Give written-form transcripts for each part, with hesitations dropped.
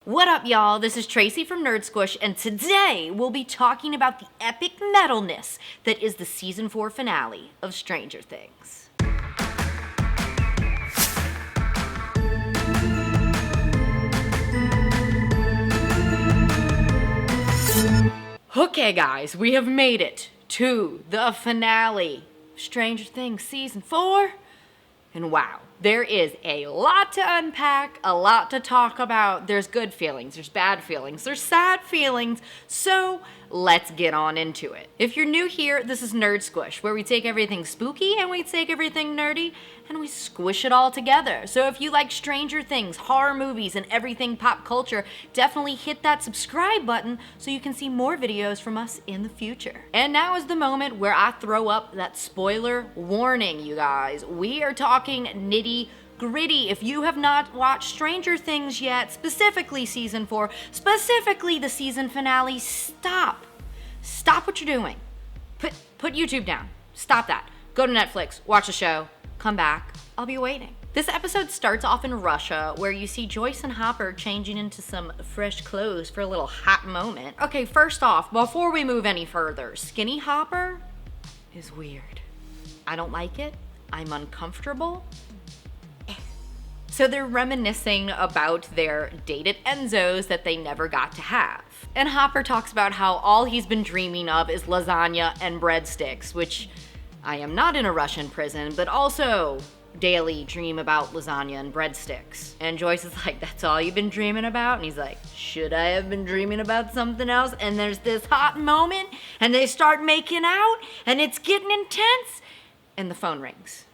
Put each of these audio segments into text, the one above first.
What up, y'all? This is Tracy from Nerd Squish, and today we'll be talking about the epic metalness that is the season 4 finale of Stranger Things. Okay, guys, we have made it to the finale of Stranger Things season 4, and wow. There is a lot to unpack, a lot to talk about. There's good feelings, there's bad feelings, there's sad feelings, so let's get on into it. If you're new here, this is Nerd Squish, where we take everything spooky and we take everything nerdy and we squish it all together. So if you like Stranger Things, horror movies, and everything pop culture, definitely hit that subscribe button so you can see more videos from us in the future. And now is the moment where I throw up that spoiler warning, you guys. We are talking nitty-gritty. If you have not watched Stranger Things yet, specifically season 4, specifically the season finale, stop. Stop what you're doing. Put YouTube down. Stop that. Go to Netflix, watch the show, come back. I'll be waiting. This episode starts off in Russia, where you see Joyce and Hopper changing into some fresh clothes for a little hot moment. Okay, first off, before we move any further, skinny Hopper is weird. I don't like it. I'm uncomfortable. So they're reminiscing about their dated Enzos that they never got to have. And Hopper talks about how all he's been dreaming of is lasagna and breadsticks, which I am not in a Russian prison, but also daily dream about lasagna and breadsticks. And Joyce is like, that's all you've been dreaming about? And he's like, should I have been dreaming about something else? And there's this hot moment, and they start making out, and it's getting intense, and the phone rings.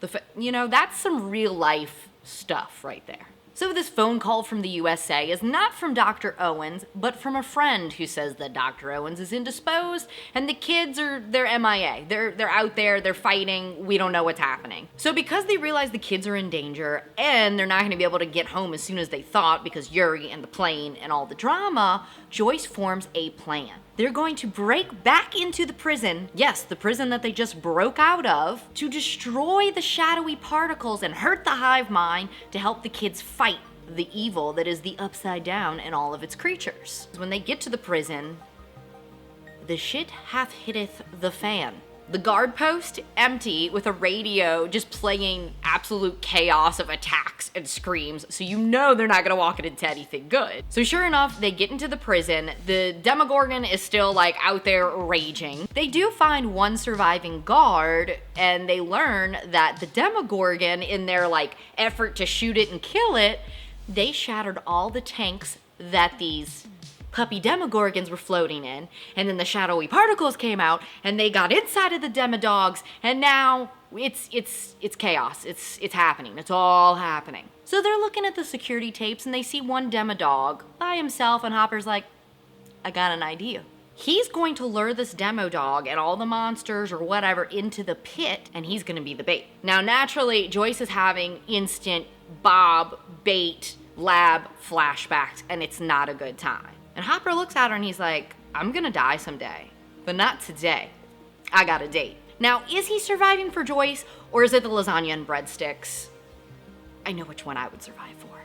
That's some real life stuff right there. So this phone call from the USA is not from Dr. Owens, but from a friend who says that Dr. Owens is indisposed and the kids they're MIA. They're out there, they're fighting, we don't know what's happening. So because they realize the kids are in danger and they're not going to be able to get home as soon as they thought because Yuri and the plane and all the drama, Joyce forms a plan. They're going to break back into the prison, yes, the prison that they just broke out of, to destroy the shadowy particles and hurt the hive mind to help the kids fight the evil that is the Upside Down and all of its creatures. When they get to the prison, the shit hath hitteth the fan. The guard post empty with a radio just playing absolute chaos of attacks and screams, so you know they're not gonna walk it into anything good. So sure enough, they get into the prison. The Demogorgon is still out there raging. They do find one surviving guard, and they learn that the Demogorgon, in their effort to shoot it and kill it, they shattered all the tanks that these puppy Demogorgons were floating in, and then the shadowy particles came out and they got inside of the Demodogs, and now it's chaos. It's happening. It's all happening. So they're looking at the security tapes and they see one Demodog by himself, and Hopper's like, I got an idea. He's going to lure this Demodog and all the monsters or whatever into the pit, and he's gonna be the bait. Now naturally, Joyce is having instant Bob bait lab flashbacks, and it's not a good time. And Hopper looks at her and he's like, I'm gonna die someday, but not today. I got a date. Now, is he surviving for Joyce, or is it the lasagna and breadsticks? I know which one I would survive for.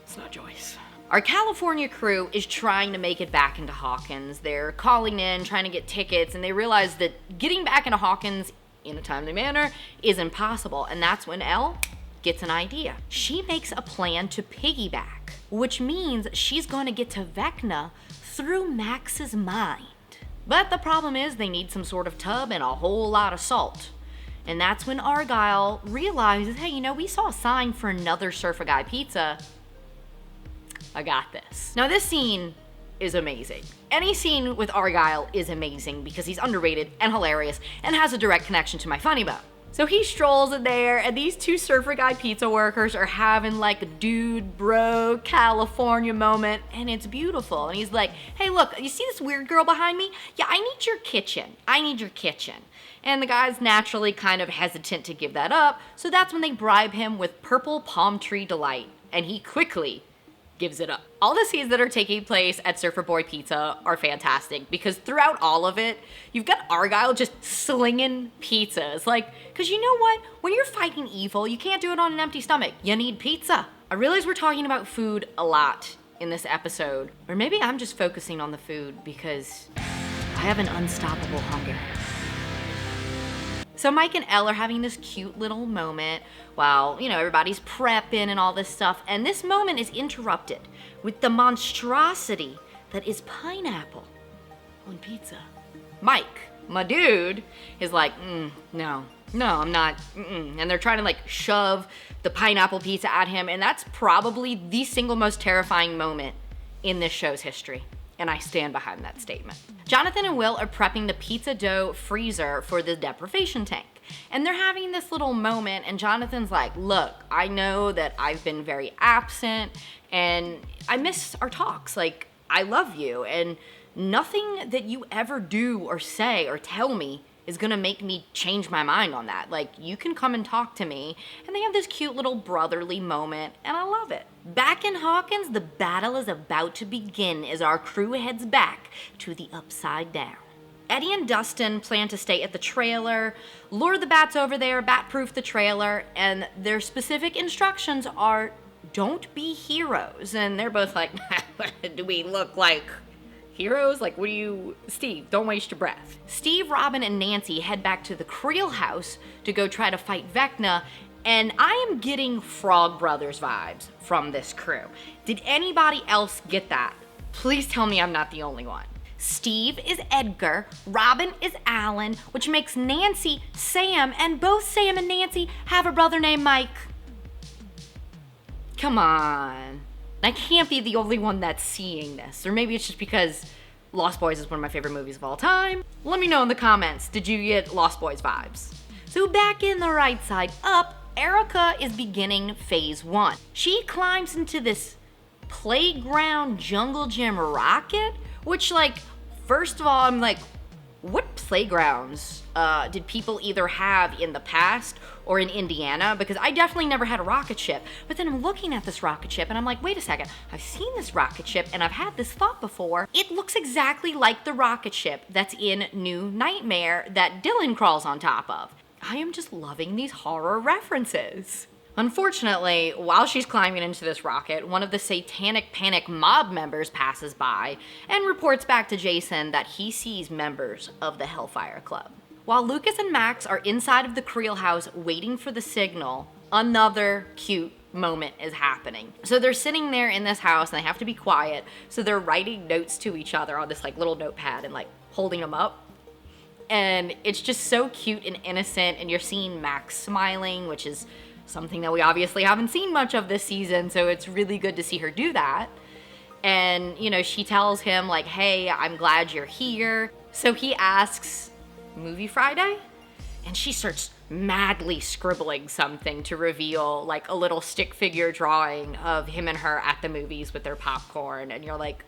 It's not Joyce. Our California crew is trying to make it back into Hawkins. They're calling in, trying to get tickets, and they realize that getting back into Hawkins in a timely manner is impossible. And that's when Elle gets an idea. She makes a plan to piggyback, which means she's going to get to Vecna through Max's mind. But the problem is they need some sort of tub and a whole lot of salt. And that's when Argyle realizes, hey, we saw a sign for another Surfer Guy pizza. I got this. Now this scene is amazing. Any scene with Argyle is amazing because he's underrated and hilarious and has a direct connection to my funny bone. So he strolls in there, and these two Surfer Guy pizza workers are having a dude bro California moment, and it's beautiful. And he's like, hey, look, you see this weird girl behind me? Yeah, I need your kitchen. And the guy's naturally kind of hesitant to give that up, so that's when they bribe him with purple palm tree delight, and he quickly gives it up. All the scenes that are taking place at Surfer Boy Pizza are fantastic because throughout all of it, you've got Argyle just slinging pizzas. Because you know what? When you're fighting evil, you can't do it on an empty stomach. You need pizza. I realize we're talking about food a lot in this episode, or maybe I'm just focusing on the food because I have an unstoppable hunger. So Mike and Elle are having this cute little moment while, everybody's prepping and all this stuff, and this moment is interrupted with the monstrosity that is pineapple on pizza. Mike, my dude, is like, no, I'm not, and they're trying to shove the pineapple pizza at him, and that's probably the single most terrifying moment in this show's history. And I stand behind that statement. Jonathan and Will are prepping the pizza dough freezer for the deprivation tank. And they're having this little moment, and Jonathan's like, look, I know that I've been very absent, and I miss our talks. I love you, and nothing that you ever do or say or tell me is gonna make me change my mind on that. You can come and talk to me. And they have this cute little brotherly moment, and I love it. Back in Hawkins, the battle is about to begin as our crew heads back to the Upside Down. Eddie and Dustin plan to stay at the trailer, lure the bats over there, bat-proof the trailer, and their specific instructions are, don't be heroes. And they're both like, do we look like heroes? Steve, don't waste your breath. Steve, Robin, and Nancy head back to the Creel house to go try to fight Vecna, and I am getting Frog Brothers vibes from this crew. Did anybody else get that? Please tell me I'm not the only one. Steve is Edgar, Robin is Alan, which makes Nancy Sam, and both Sam and Nancy have a brother named Mike. Come on. I can't be the only one that's seeing this. Or maybe it's just because Lost Boys is one of my favorite movies of all time. Let me know in the comments, did you get Lost Boys vibes? So back in the right side up, Erica is beginning phase 1. She climbs into this playground jungle gym rocket, which first of all, I'm like, what playgrounds did people either have in the past or in Indiana? Because I definitely never had a rocket ship. But then I'm looking at this rocket ship and I'm like, wait a second, I've seen this rocket ship and I've had this thought before. It looks exactly like the rocket ship that's in New Nightmare that Dylan crawls on top of. I am just loving these horror references. Unfortunately, while she's climbing into this rocket, one of the Satanic Panic mob members passes by and reports back to Jason that he sees members of the Hellfire Club. While Lucas and Max are inside of the Creel house waiting for the signal, another cute moment is happening. So they're sitting there in this house and they have to be quiet, so they're writing notes to each other on this little notepad and holding them up. And it's just so cute and innocent, and you're seeing Max smiling, which is something that we obviously haven't seen much of this season, so it's really good to see her do that. And, she tells him, hey, I'm glad you're here. So he asks, movie Friday? And she starts madly scribbling something to reveal, a little stick figure drawing of him and her at the movies with their popcorn. And you're like,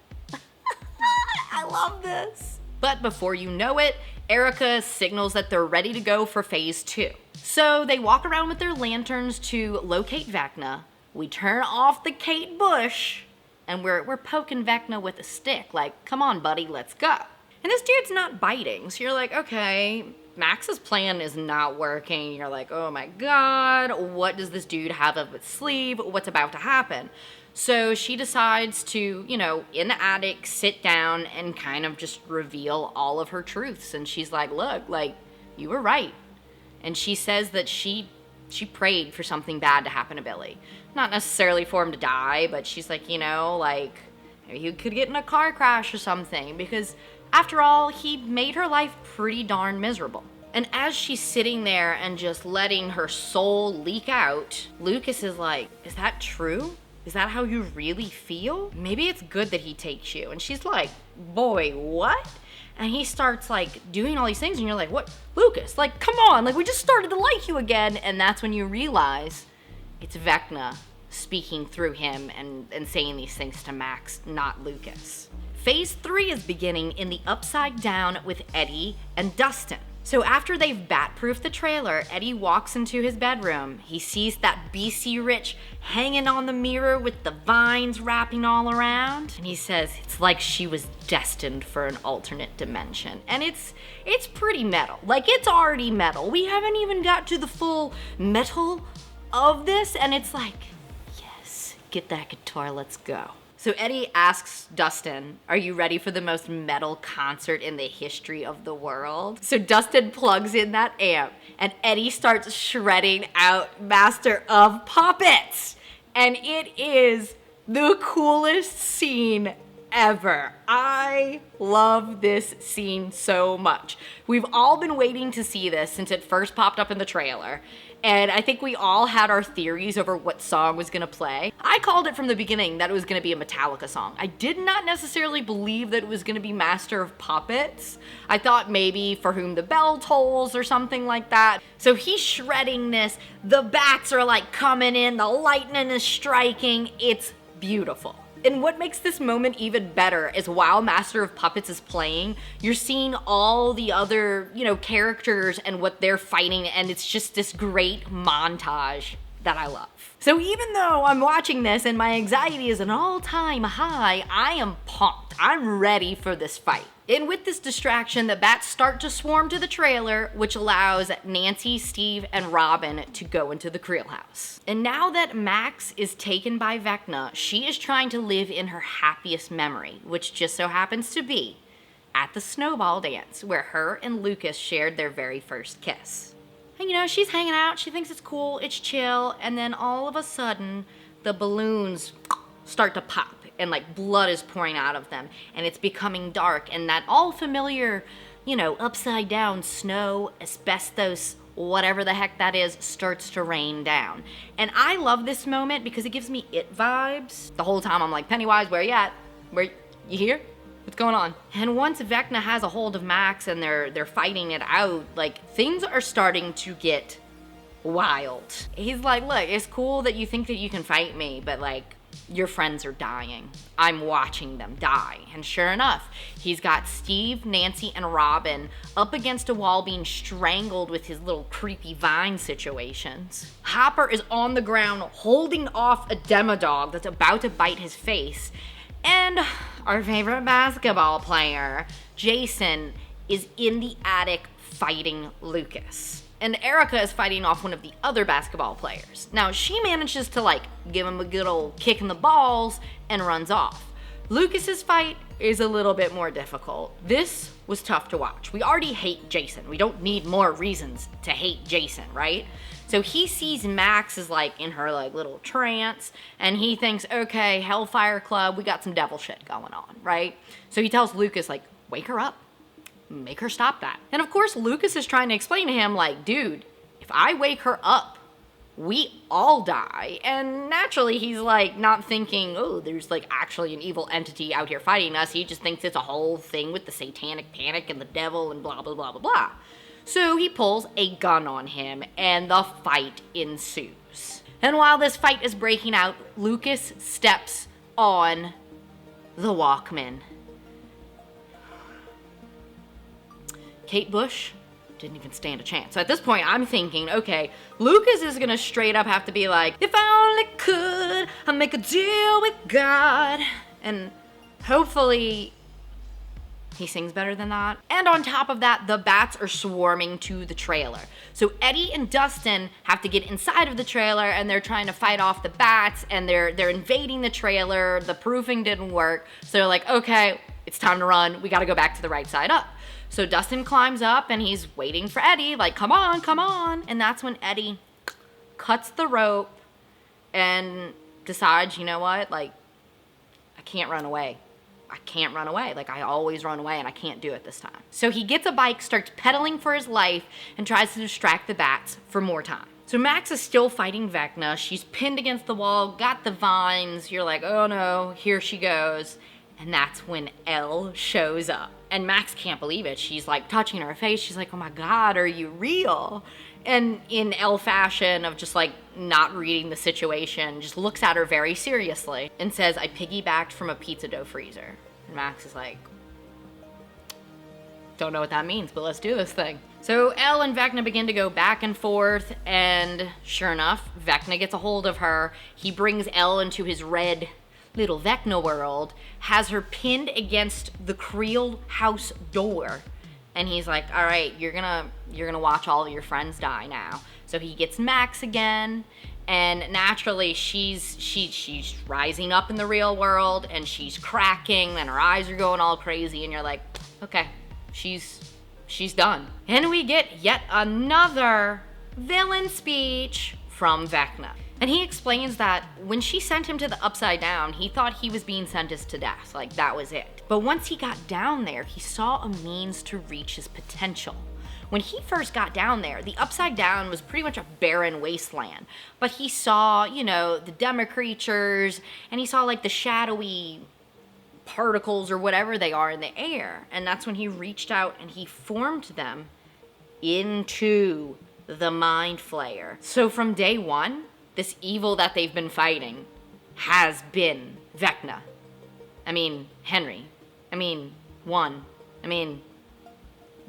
I love this. But before you know it, Erica signals that they're ready to go for phase 2. So they walk around with their lanterns to locate Vecna. We turn off the Kate Bush, and we're poking Vecna with a stick. Come on, buddy, let's go. And this dude's not biting, so you're like, okay, Max's plan is not working. You're like, oh my god, what does this dude have up his sleeve? What's about to happen? So she decides to, in the attic, sit down and kind of just reveal all of her truths. And she's like, look, you were right. And she says that she prayed for something bad to happen to Billy. Not necessarily for him to die, but she's like, maybe he could get in a car crash or something. Because after all, he made her life pretty darn miserable. And as she's sitting there and just letting her soul leak out, Lucas is like, is that true? Is that how you really feel? Maybe it's good that he takes you. And she's like, boy, what? And he starts doing all these things and you're like, what? Lucas, come on, we just started to like you again. And that's when you realize it's Vecna speaking through him and saying these things to Max, not Lucas. Phase 3 is beginning in the Upside Down with Eddie and Dustin. So after they've bat-proofed the trailer, Eddie walks into his bedroom. He sees that BC Rich hanging on the mirror with the vines wrapping all around. And he says, it's like she was destined for an alternate dimension. And it's pretty metal. It's already metal. We haven't even got to the full metal of this. And it's like, yes, Get that guitar, let's go. So Eddie asks Dustin, are you ready for the most metal concert in the history of the world? So Dustin plugs in that amp and Eddie starts shredding out Master of Puppets. And it is the coolest scene ever. I love this scene so much. We've all been waiting to see this since it first popped up in the trailer. And I think we all had our theories over what song was gonna play. I called it from the beginning that it was gonna be a Metallica song. I did not necessarily believe that it was gonna be Master of Puppets. I thought maybe For Whom the Bell Tolls or something like that. So he's shredding this, the bats are like coming in, the lightning is striking, it's beautiful. And what makes this moment even better is while Master of Puppets is playing, you're seeing all the other, characters and what they're fighting, and it's just this great montage that I love. So even though I'm watching this and my anxiety is an all-time high, I am pumped. I'm ready for this fight. And with this distraction, the bats start to swarm to the trailer, which allows Nancy, Steve, and Robin to go into the Creel house. And now that Max is taken by Vecna, she is trying to live in her happiest memory, which just so happens to be at the snowball dance, where her and Lucas shared their very first kiss. And she's hanging out, she thinks it's cool, it's chill, and then all of a sudden, the balloons start to pop. And blood is pouring out of them, and it's becoming dark, and that all familiar, upside down snow, asbestos, whatever the heck that is, starts to rain down. And I love this moment because it gives me It vibes. The whole time I'm like, Pennywise, where you at? Where, you here? What's going on? And once Vecna has a hold of Max and they're fighting it out, things are starting to get wild. He's like, look, it's cool that you think that you can fight me, but your friends are dying. I'm watching them die. And sure enough, he's got Steve, Nancy, and Robin up against a wall being strangled with his little creepy vine situations. Hopper is on the ground holding off a demodog that's about to bite his face. And our favorite basketball player, Jason, is in the attic fighting Lucas. And Erica is fighting off one of the other basketball players. Now, she manages to give him a good old kick in the balls and runs off. Lucas's fight is a little bit more difficult. This was tough to watch. We already hate Jason. We don't need more reasons to hate Jason, right? So he sees Max is in her little trance, and he thinks, okay, Hellfire Club, we got some devil shit going on, right? So he tells Lucas, wake her up. Make her stop that. And of course, Lucas is trying to explain to him, dude, if I wake her up, we all die. And naturally, he's not thinking, oh, there's actually an evil entity out here fighting us. He just thinks it's a whole thing with the satanic panic and the devil and blah, blah, blah, blah, blah. So he pulls a gun on him and the fight ensues. And while this fight is breaking out, Lucas steps on the Walkman. Kate Bush didn't even stand a chance. So at this point, I'm thinking, okay, Lucas is gonna straight up have to be like, if I only could, I'd make a deal with God. And hopefully he sings better than that. And on top of that, the bats are swarming to the trailer. So Eddie and Dustin have to get inside of the trailer, and they're trying to fight off the bats, and they're invading the trailer. The proofing didn't work. So they're like, okay, it's time to run. We gotta go back to the right side up. So Dustin climbs up and he's waiting for Eddie, come on, come on. And that's when Eddie cuts the rope and decides, you know what, I can't run away. I can't run away. I always run away, and I can't do it this time. So he gets a bike, starts pedaling for his life, and tries to distract the bats for more time. So Max is still fighting Vecna. She's pinned against the wall, got the vines. You're like, oh no, here she goes. And that's when Elle shows up. And Max can't believe it. She's touching her face. She's like, oh my God, are you real? And in Elle fashion of just not reading the situation, just looks at her very seriously and says, I piggybacked from a pizza dough freezer. And Max is like, don't know what that means, but let's do this thing. So Elle and Vecna begin to go back and forth, and sure enough, Vecna gets a hold of her. He brings Elle into his red little Vecna world, has her pinned against the Creel house door, and he's like, all right, you're gonna watch all of your friends die now. So he gets Max again, And naturally, she's rising up in the real world, and she's cracking, and her eyes are going all crazy, and you're like, okay, she's done. And we get yet another villain speech from Vecna. And he explains that when she sent him to the Upside Down, he thought he was being sentenced to death, like that was it. But once he got down there, he saw a means to reach his potential. When he first got down there, the Upside Down was pretty much a barren wasteland. But he saw, you know, the demo creatures, and he saw like the shadowy particles or whatever they are in the air. And that's when he reached out and he formed them into the Mind Flayer. So from day one, this evil that they've been fighting has been Vecna. I mean, Henry. I mean, One. I mean,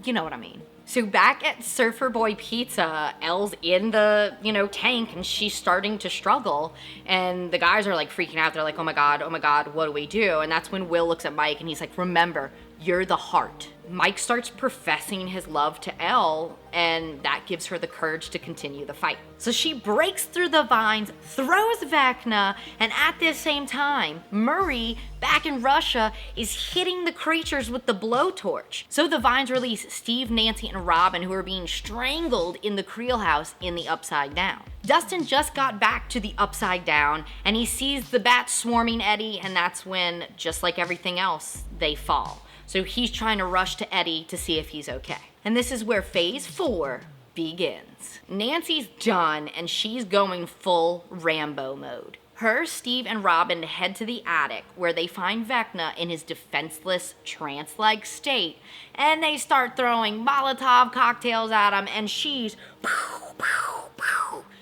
you know what I mean. So back at Surfer Boy Pizza, Elle's in the, tank, and she's starting to struggle. And the guys are like freaking out. They're like, oh my God, what do we do? And that's when Will looks at Mike and he's like, remember, you're the heart. Mike starts professing his love to Elle, and that gives her the courage to continue the fight. So she breaks through the vines, throws Vecna, and at the same time, Murray, back in Russia, is hitting the creatures with the blowtorch. So the vines release Steve, Nancy, and Robin, who are being strangled in the Creel house in the Upside Down. Dustin just got back to the Upside Down, and he sees the bats swarming Eddie, and that's when, just like everything else, they fall. So he's trying to rush to Eddie to see if he's okay. And this is where phase 4 begins. Nancy's done, and she's going full Rambo mode. Her, Steve, and Robin head to the attic where they find Vecna in his defenseless, trance-like state, and they start throwing Molotov cocktails at him, and she's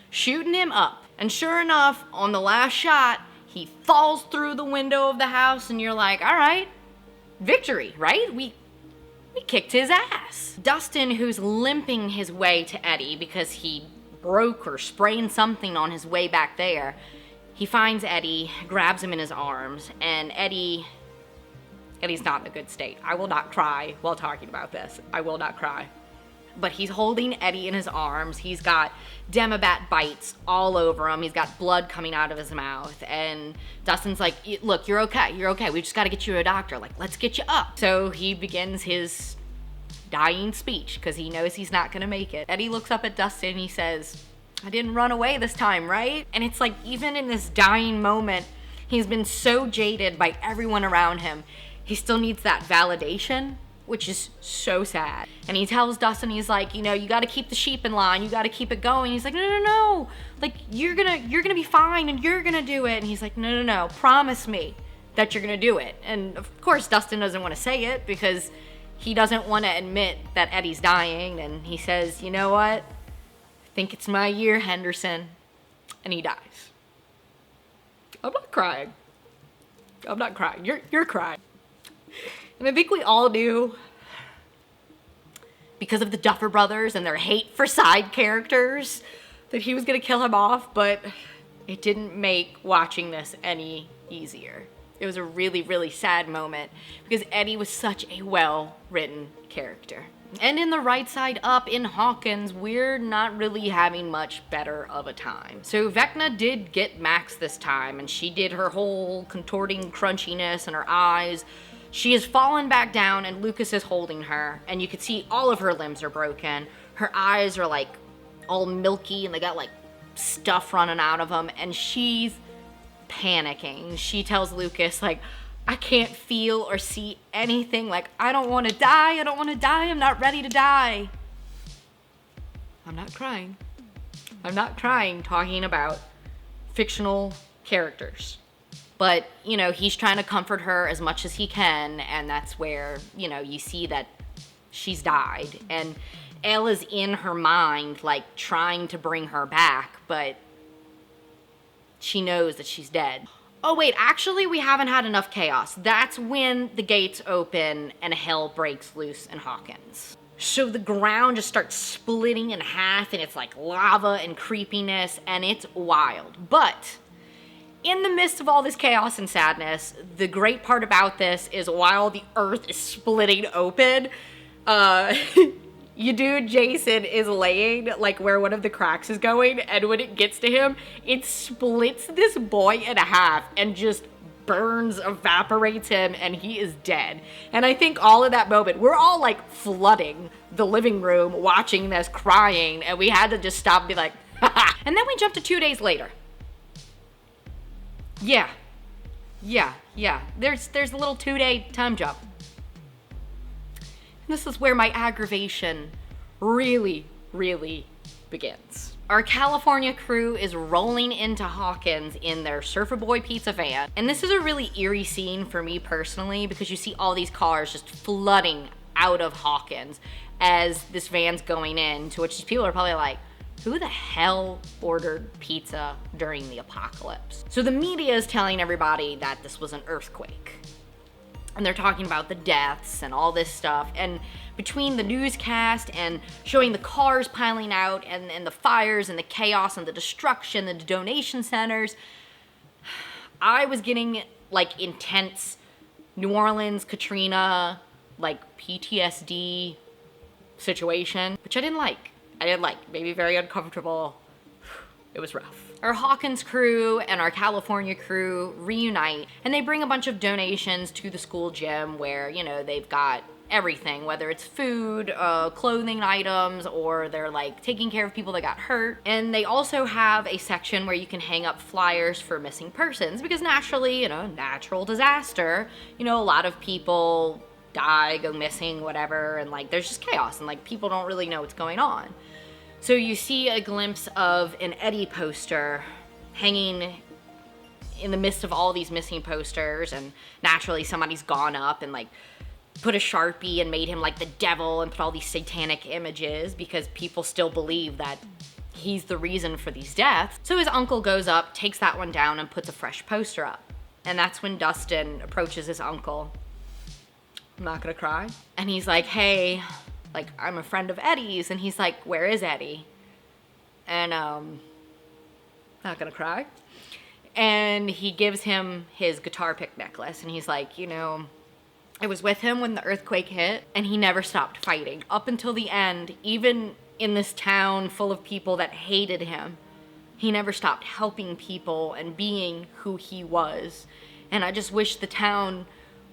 shooting him up. And sure enough, on the last shot, he falls through the window of the house, and you're like, all right, victory, right? We kicked his ass. Dustin, who's limping his way to Eddie because he broke or sprained something on his way back there, he finds Eddie, grabs him in his arms, and Eddie's not in a good state. I will not cry while talking about this. I will not cry. But he's holding Eddie in his arms. He's got Demobat bites all over him. He's got blood coming out of his mouth. And Dustin's like, look, you're okay. You're okay. We just got to get you to a doctor. Like, let's get you up. So he begins his dying speech because he knows he's not going to make it. Eddie looks up at Dustin and he says, I didn't run away this time, right? And it's like, even in this dying moment, he's been so jaded by everyone around him. He still needs that validation, which is so sad. And he tells Dustin, he's like, you got to keep the sheep in line. You got to keep it going. He's like, no. Like, you're gonna be fine, and you're gonna do it. And he's like, no. Promise me that you're gonna do it. And of course, Dustin doesn't want to say it because he doesn't want to admit that Eddie's dying. And he says, you know what? I think it's my year, Henderson. And he dies. I'm not crying. You're crying. And I think we all knew, because of the Duffer Brothers and their hate for side characters, that he was going to kill him off, but it didn't make watching this any easier. It was a really, really sad moment because Eddie was such a well-written character. And in the right side up in Hawkins, we're not really having much better of a time. So Vecna did get Max this time, and she did her whole contorting crunchiness in her eyes. She has fallen back down, and Lucas is holding her, and you can see all of her limbs are broken. Her eyes are like all milky, and they got like stuff running out of them, and she's panicking. She tells Lucas, like, I can't feel or see anything. Like, I don't want to die. I'm not ready to die. I'm not crying talking about fictional characters. But, he's trying to comfort her as much as he can, and that's where, you see that she's died. And Elle is in her mind, like, trying to bring her back, but she knows that she's dead. Oh, wait, actually, we haven't had enough chaos. That's when the gates open and hell breaks loose in Hawkins. So the ground just starts splitting in half, and it's like lava and creepiness, and it's wild. But in the midst of all this chaos and sadness, the great part about this is while the earth is splitting open, Your dude Jason is laying like where one of the cracks is going, and when it gets to him, it splits this boy in half and just burns, evaporates him, and he is dead. And I think all of that moment, we're all like flooding the living room watching this, crying, and we had to just stop and be like, haha. And then we jumped to 2 days later. Yeah. There's a little 2-day time jump. This is where my aggravation really begins. Our California crew is rolling into Hawkins in their Surfer Boy pizza van. And this is a really eerie scene for me personally because you see all these cars just flooding out of Hawkins as this van's going in, to which these people are probably like, who the hell ordered pizza during the apocalypse? So the media is telling everybody that this was an earthquake. And they're talking about the deaths and all this stuff. And between the newscast and showing the cars piling out and the fires and the chaos and the destruction, the donation centers, I was getting like intense New Orleans, Katrina, like PTSD situation, which I didn't like. Made me very uncomfortable. It was rough. Our Hawkins crew and our California crew reunite, and they bring a bunch of donations to the school gym where, you know, they've got everything, whether it's food, clothing items, or they're like taking care of people that got hurt. And they also have a section where you can hang up flyers for missing persons because naturally, you know, natural disaster, you know, a lot of people die, go missing, whatever, and like there's just chaos and like people don't really know what's going on. So you see a glimpse of an Eddie poster hanging in the midst of all these missing posters, and naturally somebody's gone up and like put a Sharpie and made him like the devil and put all these satanic images because people still believe that he's the reason for these deaths. So his uncle goes up, takes that one down, and puts a fresh poster up. And that's when Dustin approaches his uncle. I'm not gonna cry. And he's like, hey, like, I'm a friend of Eddie's. And he's like, where is Eddie? And, not gonna cry. And he gives him his guitar pick necklace. And he's like, you know, I was with him when the earthquake hit, and he never stopped fighting. Up until the end, even in this town full of people that hated him, he never stopped helping people and being who he was. And I just wish the town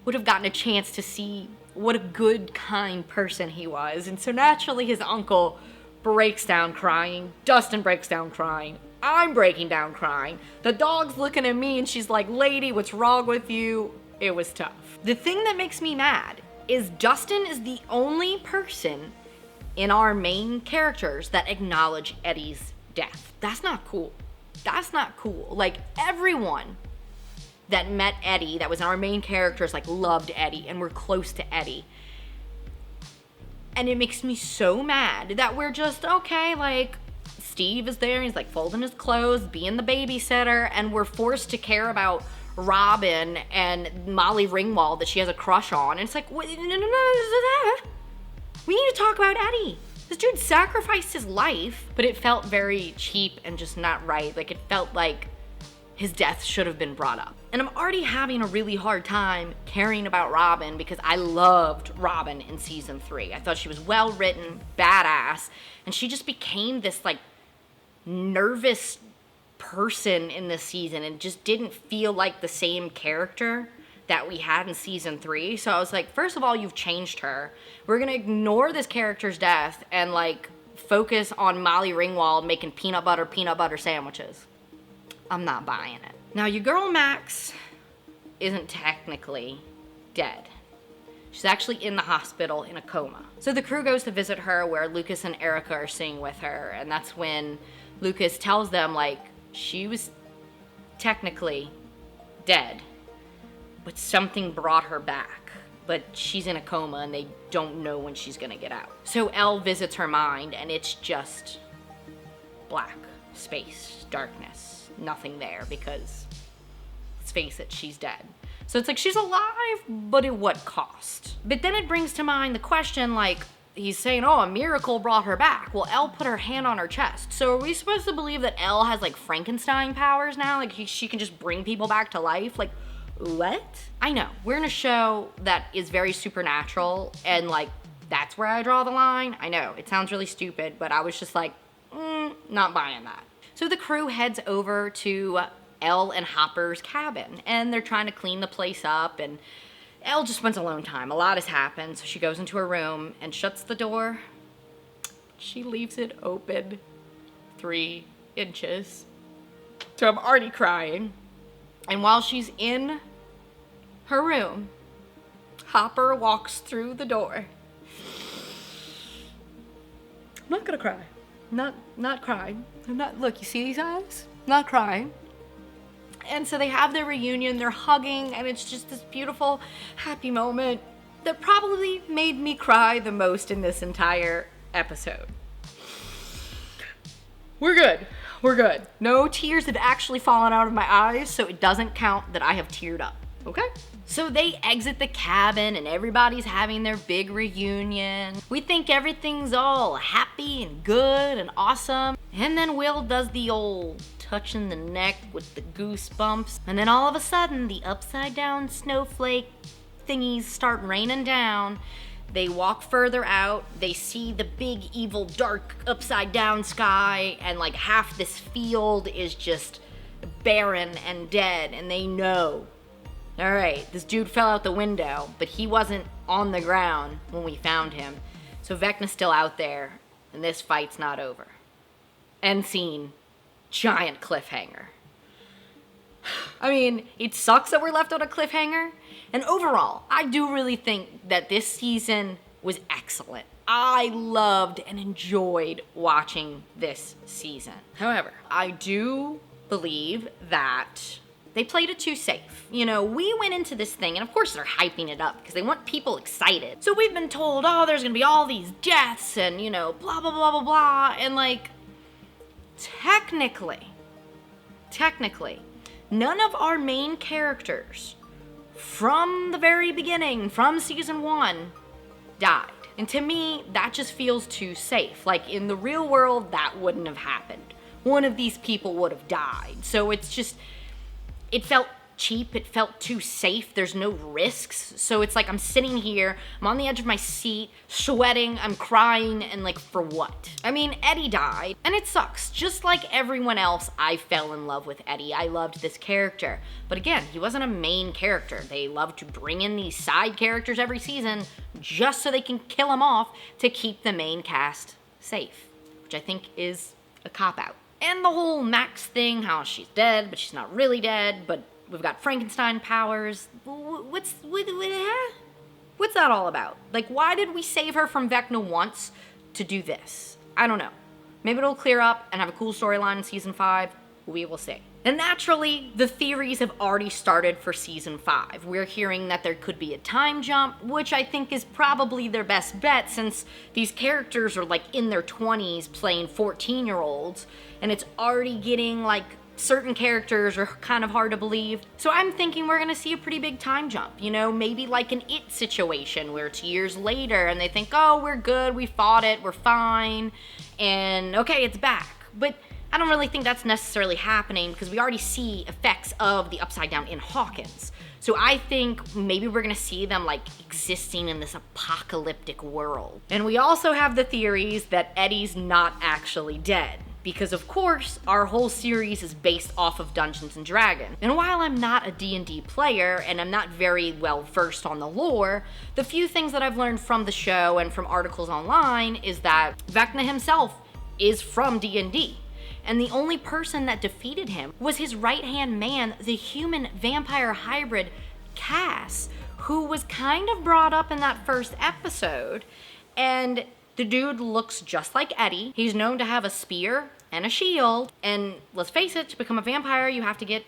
would have gotten a chance to see what a good, kind person he was. And so naturally his uncle breaks down crying. Dustin breaks down crying. I'm breaking down crying. The dog's looking at me and she's like, lady, what's wrong with you? It was tough. The thing that makes me mad is Dustin is the only person in our main characters that acknowledge Eddie's death. That's not cool. That's not cool. Like, everyone that met Eddie, that was our main characters, like, loved Eddie and were close to Eddie. And it makes me so mad that we're just, okay, like, Steve is there, he's like folding his clothes, being the babysitter, and we're forced to care about Robin and Molly Ringwald that she has a crush on. And it's like, what? No. We need to talk about Eddie. This dude sacrificed his life, but it felt very cheap and just not right. Like, it felt like his death should have been brought up. And I'm already having a really hard time caring about Robin because I loved Robin in season 3. I thought she was well written, badass, and she just became this like nervous person in this season and just didn't feel like the same character that we had in season 3. So I was like, first of all, you've changed her. We're gonna ignore this character's death and like focus on Molly Ringwald making peanut butter sandwiches. I'm not buying it. Now, your girl Max isn't technically dead. She's actually in the hospital in a coma. So the crew goes to visit her where Lucas and Erica are staying with her, and that's when Lucas tells them, like, she was technically dead, but something brought her back. But she's in a coma and they don't know when she's gonna get out. So Elle visits her mind and it's just black, space, darkness, nothing there because, let's face it, she's dead. So it's like she's alive, but at what cost? But then it brings to mind the question, like, he's saying, oh, a miracle brought her back. Well, Elle put her hand on her chest. So are we supposed to believe that Elle has like Frankenstein powers now? Like she can just bring people back to life? Like, what? I know, we're in a show that is very supernatural and like That's where I draw the line. I know, it sounds really stupid, but I was just like, not buying that. So the crew heads over to Elle and Hopper's cabin, and they're trying to clean the place up, and Elle just wants alone time. A lot has happened, so she goes into her room and shuts the door. She leaves it open 3 inches. So I'm already crying. And while she's in her room, Hopper walks through the door. I'm not gonna cry. Not crying. Look, you see these eyes? Not crying. And so they have their reunion, they're hugging, and it's just this beautiful, happy moment that probably made me cry the most in this entire episode. We're good. We're good. No tears have actually fallen out of my eyes, so it doesn't count that I have teared up, okay? So they exit the cabin and everybody's having their big reunion. We think everything's all happy and good and awesome. And then Will does the old touching the neck with the goosebumps. And then all of a sudden, the upside down snowflake thingies start raining down. They walk further out. They see the big, evil, dark, upside down sky. And like half this field is just barren and dead. And they know, all right, this dude fell out the window, but he wasn't on the ground when we found him. So Vecna's still out there, and this fight's not over. End scene. Giant cliffhanger. I mean, it sucks that we're left on a cliffhanger. And overall, I do really think that this season was excellent. I loved and enjoyed watching this season. However, I do believe that they played it too safe. You know, we went into this thing, and of course they're hyping it up because they want people excited. So we've been told, oh, there's gonna be all these deaths and, you know, blah, blah, blah, blah, blah. And like, technically, none of our main characters from the very beginning, from season 1, died. And to me, that just feels too safe. Like, in the real world, that wouldn't have happened. One of these people would have died. So it's just, it felt cheap, it felt too safe, there's no risks. So it's like I'm sitting here, I'm on the edge of my seat, sweating, I'm crying, and like, for what? I mean, Eddie died, and it sucks. Just like everyone else, I fell in love with Eddie. I loved this character. But again, he wasn't a main character. They love to bring in these side characters every season just so they can kill him off to keep the main cast safe, which I think is a cop-out. And the whole Max thing, how she's dead, but she's not really dead, but we've got Frankenstein powers. What's that all about? Like, why did we save her from Vecna once to do this? I don't know. Maybe it'll clear up and have a cool storyline in season 5. We will see. And naturally, the theories have already started for season 5. We're hearing that there could be a time jump, which I think is probably their best bet since these characters are like in their 20s playing 14-year-olds, and it's already getting like certain characters are kind of hard to believe. So I'm thinking we're gonna see a pretty big time jump, you know, maybe like an It situation where it's years later and they think, oh, we're good, we fought it, we're fine, and okay, it's back. But I don't really think that's necessarily happening because we already see effects of the Upside Down in Hawkins. So I think maybe we're gonna see them like existing in this apocalyptic world. And we also have the theories that Eddie's not actually dead, because of course our whole series is based off of Dungeons and Dragons. And while I'm not a D&D player and I'm not very well versed on the lore, the few things that I've learned from the show and from articles online is that Vecna himself is from D&D. And the only person that defeated him was his right-hand man, the human-vampire hybrid Cass, who was kind of brought up in that first episode. And the dude looks just like Eddie. He's known to have a spear and a shield. And let's face it, to become a vampire, you have to get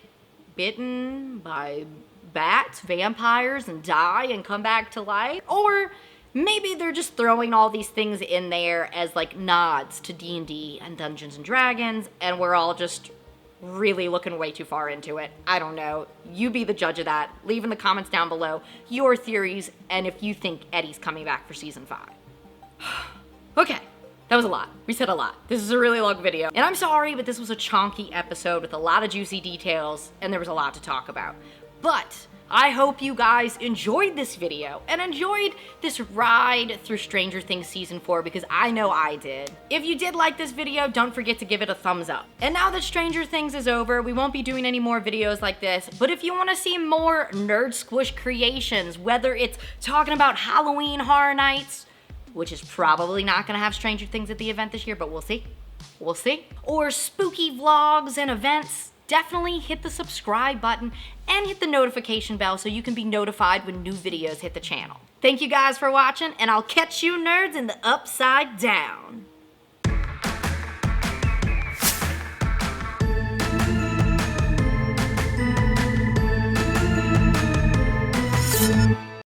bitten by bats, vampires, and die and come back to life. Or maybe they're just throwing all these things in there as like nods to D&D and Dungeons and Dragons, and we're all just really looking way too far into it. I don't know. You be the judge of that. Leave in the comments down below your theories and if you think Eddie's coming back for season 5. Okay, that was a lot. We said a lot. This is a really long video. And I'm sorry, but this was a chonky episode with a lot of juicy details, and there was a lot to talk about. But I hope you guys enjoyed this video and enjoyed this ride through Stranger Things Season 4 because I know I did. If you did like this video, don't forget to give it a thumbs up. And now that Stranger Things is over, we won't be doing any more videos like this, but if you want to see more Nerd Squish creations, whether it's talking about Halloween Horror Nights, which is probably not going to have Stranger Things at the event this year, but we'll see. We'll see. Or spooky vlogs and events, definitely hit the subscribe button and hit the notification bell so you can be notified when new videos hit the channel. Thank you guys for watching, and I'll catch you nerds in the upside down.